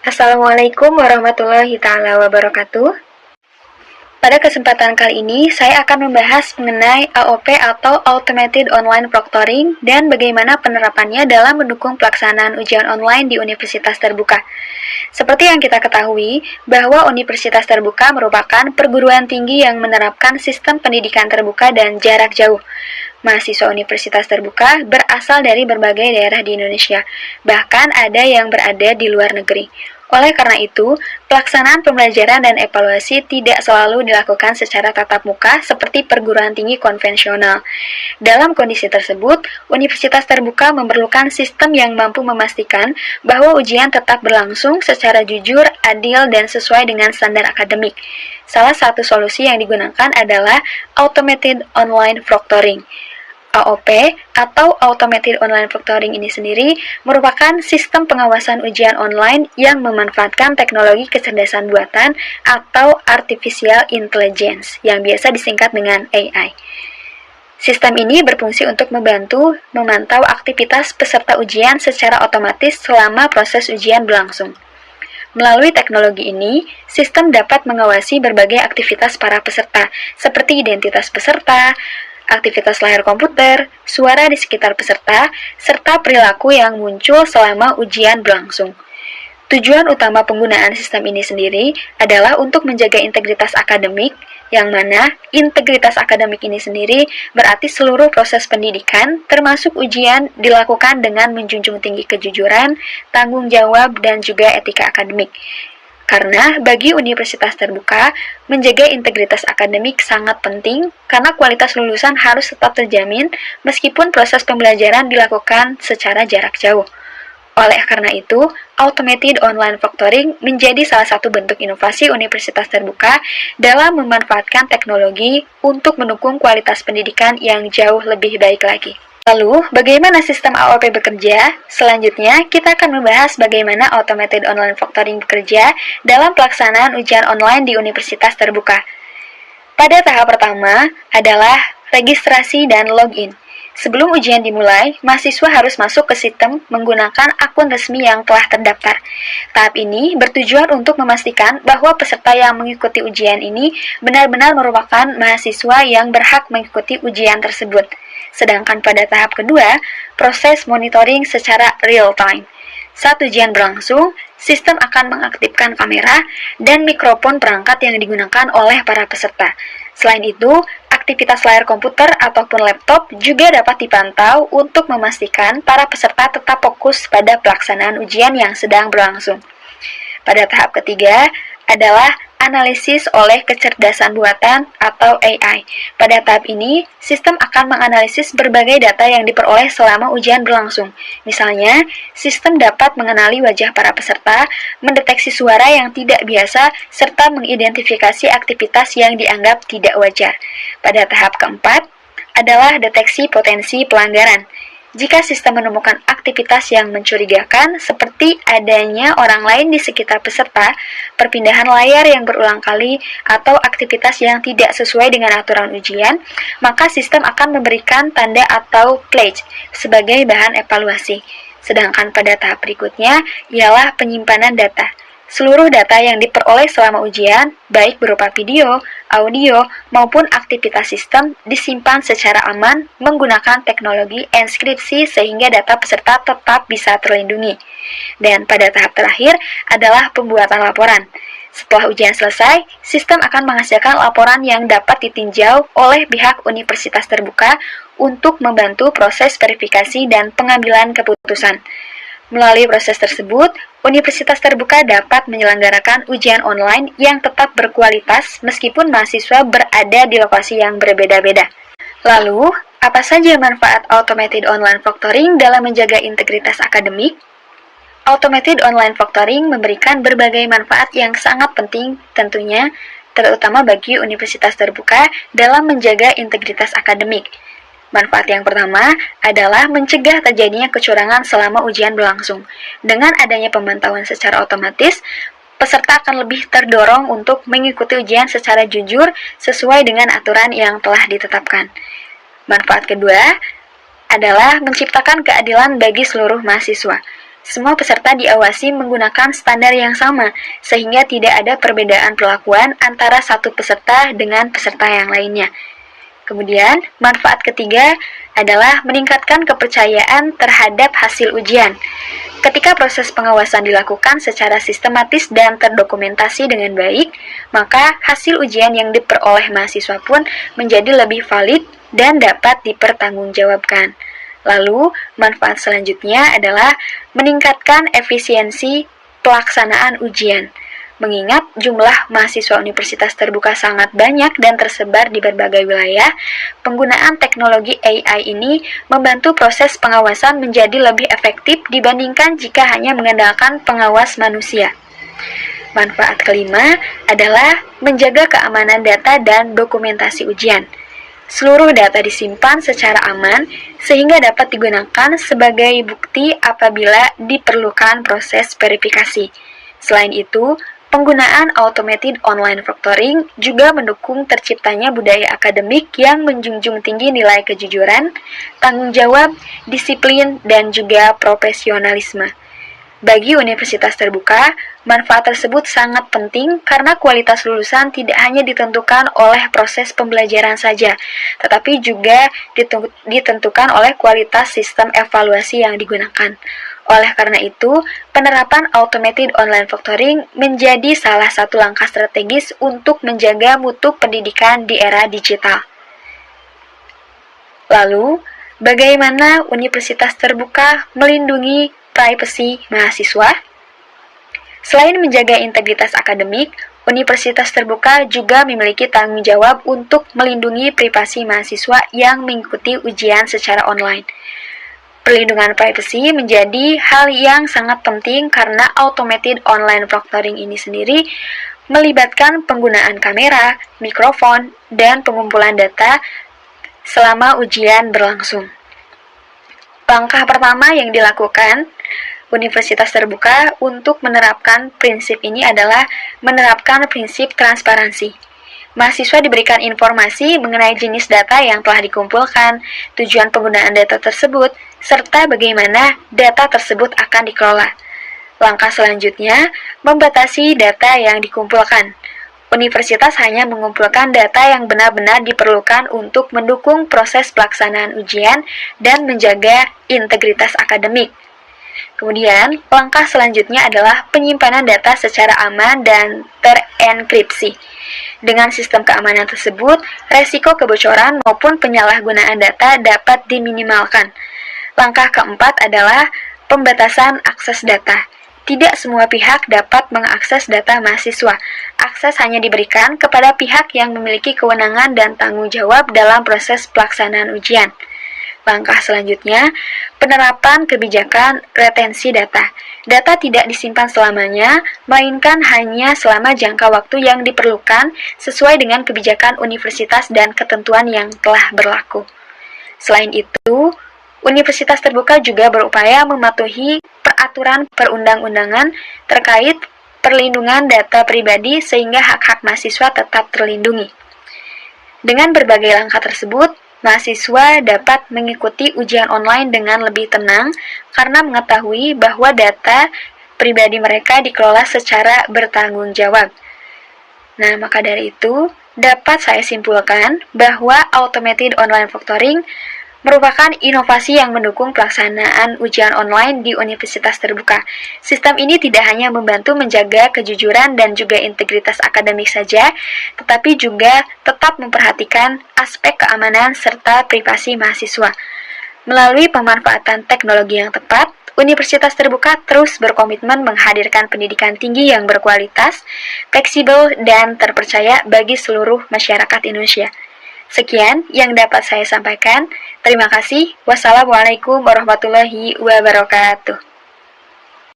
Assalamualaikum warahmatullahi taala wabarakatuh. Pada kesempatan kali ini, saya akan membahas mengenai AOP atau Automated Online Proctoring dan bagaimana penerapannya dalam mendukung pelaksanaan ujian online di Universitas Terbuka. Seperti yang kita ketahui, bahwa Universitas Terbuka merupakan perguruan tinggi yang menerapkan sistem pendidikan terbuka dan jarak jauh. Mahasiswa Universitas Terbuka berasal dari berbagai daerah di Indonesia, bahkan ada yang berada di luar negeri. Oleh karena itu, pelaksanaan pembelajaran dan evaluasi tidak selalu dilakukan secara tatap muka seperti perguruan tinggi konvensional. Dalam kondisi tersebut, Universitas Terbuka memerlukan sistem yang mampu memastikan bahwa ujian tetap berlangsung secara jujur, adil, dan sesuai dengan standar akademik. Salah satu solusi yang digunakan adalah Automated Online Proctoring. AOP atau Automated Online Proctoring ini sendiri merupakan sistem pengawasan ujian online yang memanfaatkan teknologi kecerdasan buatan atau Artificial Intelligence yang biasa disingkat dengan AI. Sistem ini berfungsi untuk membantu memantau aktivitas peserta ujian secara otomatis selama proses ujian berlangsung. Melalui teknologi ini, sistem dapat mengawasi berbagai aktivitas para peserta, seperti identitas peserta, aktivitas layar komputer, suara di sekitar peserta, serta perilaku yang muncul selama ujian berlangsung. Tujuan utama penggunaan sistem ini sendiri adalah untuk menjaga integritas akademik, yang mana integritas akademik ini sendiri berarti seluruh proses pendidikan, termasuk ujian, dilakukan dengan menjunjung tinggi kejujuran, tanggung jawab, dan juga etika akademik. Karena bagi Universitas Terbuka, menjaga integritas akademik sangat penting karena kualitas lulusan harus tetap terjamin meskipun proses pembelajaran dilakukan secara jarak jauh. Oleh karena itu, Automated Online Proctoring menjadi salah satu bentuk inovasi Universitas Terbuka dalam memanfaatkan teknologi untuk mendukung kualitas pendidikan yang jauh lebih baik lagi. Lalu, bagaimana sistem AOP bekerja? Selanjutnya, kita akan membahas bagaimana Automated Online Proctoring bekerja dalam pelaksanaan ujian online di Universitas Terbuka. Pada tahap pertama adalah registrasi dan login. Sebelum ujian dimulai, mahasiswa harus masuk ke sistem menggunakan akun resmi yang telah terdaftar. Tahap ini bertujuan untuk memastikan bahwa peserta yang mengikuti ujian ini benar-benar merupakan mahasiswa yang berhak mengikuti ujian tersebut. Sedangkan pada tahap kedua, proses monitoring secara real-time. Saat ujian berlangsung, sistem akan mengaktifkan kamera dan mikrofon perangkat yang digunakan oleh para peserta. Selain itu, aktivitas layar komputer ataupun laptop juga dapat dipantau untuk memastikan para peserta tetap fokus pada pelaksanaan ujian yang sedang berlangsung. Pada tahap ketiga adalah analisis oleh kecerdasan buatan atau AI. Pada tahap ini, sistem akan menganalisis berbagai data yang diperoleh selama ujian berlangsung. Misalnya, sistem dapat mengenali wajah para peserta, mendeteksi suara yang tidak biasa, serta mengidentifikasi aktivitas yang dianggap tidak wajar. Pada tahap keempat adalah deteksi potensi pelanggaran. Jika sistem menemukan aktivitas yang mencurigakan, seperti adanya orang lain di sekitar peserta, perpindahan layar yang berulang kali, atau aktivitas yang tidak sesuai dengan aturan ujian, maka sistem akan memberikan tanda atau pledge sebagai bahan evaluasi. Sedangkan pada tahap berikutnya ialah penyimpanan data. Seluruh data yang diperoleh selama ujian, baik berupa video, audio, maupun aktivitas sistem, disimpan secara aman menggunakan teknologi enskripsi sehingga data peserta tetap bisa terlindungi. Dan pada tahap terakhir adalah pembuatan laporan. Setelah ujian selesai, sistem akan menghasilkan laporan yang dapat ditinjau oleh pihak Universitas Terbuka untuk membantu proses verifikasi dan pengambilan keputusan. Melalui proses tersebut, Universitas Terbuka dapat menyelenggarakan ujian online yang tetap berkualitas meskipun mahasiswa berada di lokasi yang berbeda-beda. Lalu, apa saja manfaat Automated Online Proctoring dalam menjaga integritas akademik? Automated Online Proctoring memberikan berbagai manfaat yang sangat penting tentunya, terutama bagi Universitas Terbuka dalam menjaga integritas akademik. Manfaat yang pertama adalah mencegah terjadinya kecurangan selama ujian berlangsung. Dengan adanya pemantauan secara otomatis, peserta akan lebih terdorong untuk mengikuti ujian secara jujur sesuai dengan aturan yang telah ditetapkan. Manfaat kedua adalah menciptakan keadilan bagi seluruh mahasiswa. Semua peserta diawasi menggunakan standar yang sama, sehingga tidak ada perbedaan perlakuan antara satu peserta dengan peserta yang lainnya. Kemudian, manfaat ketiga adalah meningkatkan kepercayaan terhadap hasil ujian. Ketika proses pengawasan dilakukan secara sistematis dan terdokumentasi dengan baik, maka hasil ujian yang diperoleh mahasiswa pun menjadi lebih valid dan dapat dipertanggungjawabkan. Lalu, manfaat selanjutnya adalah meningkatkan efisiensi pelaksanaan ujian. Mengingat jumlah mahasiswa universitas terbuka sangat banyak dan tersebar di berbagai wilayah, penggunaan teknologi AI ini membantu proses pengawasan menjadi lebih efektif dibandingkan jika hanya mengandalkan pengawas manusia. Manfaat kelima adalah menjaga keamanan data dan dokumentasi ujian. Seluruh data disimpan secara aman sehingga dapat digunakan sebagai bukti apabila diperlukan proses verifikasi. Selain itu, penggunaan automated online proctoring juga mendukung terciptanya budaya akademik yang menjunjung tinggi nilai kejujuran, tanggung jawab, disiplin, dan juga profesionalisme. Bagi universitas terbuka, manfaat tersebut sangat penting karena kualitas lulusan tidak hanya ditentukan oleh proses pembelajaran saja, tetapi juga ditentukan oleh kualitas sistem evaluasi yang digunakan. Oleh karena itu, penerapan automated online proctoring menjadi salah satu langkah strategis untuk menjaga mutu pendidikan di era digital. Lalu, bagaimana universitas terbuka melindungi privasi mahasiswa? Selain menjaga integritas akademik, universitas terbuka juga memiliki tanggung jawab untuk melindungi privasi mahasiswa yang mengikuti ujian secara online. Perlindungan privasi menjadi hal yang sangat penting karena automated online proctoring ini sendiri melibatkan penggunaan kamera, mikrofon, dan pengumpulan data selama ujian berlangsung. Langkah pertama yang dilakukan universitas terbuka untuk menerapkan prinsip ini adalah menerapkan prinsip transparansi. Mahasiswa diberikan informasi mengenai jenis data yang telah dikumpulkan, tujuan penggunaan data tersebut, serta bagaimana data tersebut akan dikelola. Langkah selanjutnya, membatasi data yang dikumpulkan. Universitas hanya mengumpulkan data yang benar-benar diperlukan untuk mendukung proses pelaksanaan ujian dan menjaga integritas akademik. Kemudian, langkah selanjutnya adalah penyimpanan data secara aman dan terenkripsi. Dengan sistem keamanan tersebut, resiko kebocoran maupun penyalahgunaan data dapat diminimalkan. Langkah keempat adalah pembatasan akses data. Tidak semua pihak dapat mengakses data mahasiswa. Akses hanya diberikan kepada pihak yang memiliki kewenangan dan tanggung jawab dalam proses pelaksanaan ujian. Langkah selanjutnya, penerapan kebijakan retensi data. Data tidak disimpan selamanya, melainkan hanya selama jangka waktu yang diperlukan sesuai dengan kebijakan universitas dan ketentuan yang telah berlaku. Selain itu, universitas terbuka juga berupaya mematuhi peraturan perundang-undangan terkait perlindungan data pribadi sehingga hak-hak mahasiswa tetap terlindungi. Dengan berbagai langkah tersebut, mahasiswa dapat mengikuti ujian online dengan lebih tenang karena mengetahui bahwa data pribadi mereka dikelola secara bertanggung jawab. Nah, maka dari itu, dapat saya simpulkan bahwa automated online proctoring merupakan inovasi yang mendukung pelaksanaan ujian online di universitas terbuka. Sistem ini tidak hanya membantu menjaga kejujuran dan juga integritas akademik saja, tetapi juga tetap memperhatikan aspek keamanan serta privasi mahasiswa. Melalui pemanfaatan teknologi yang tepat, universitas terbuka terus berkomitmen menghadirkan pendidikan tinggi yang berkualitas, fleksibel, dan terpercaya bagi seluruh masyarakat Indonesia. Sekian yang dapat saya sampaikan. Terima kasih. Wassalamualaikum warahmatullahi wabarakatuh.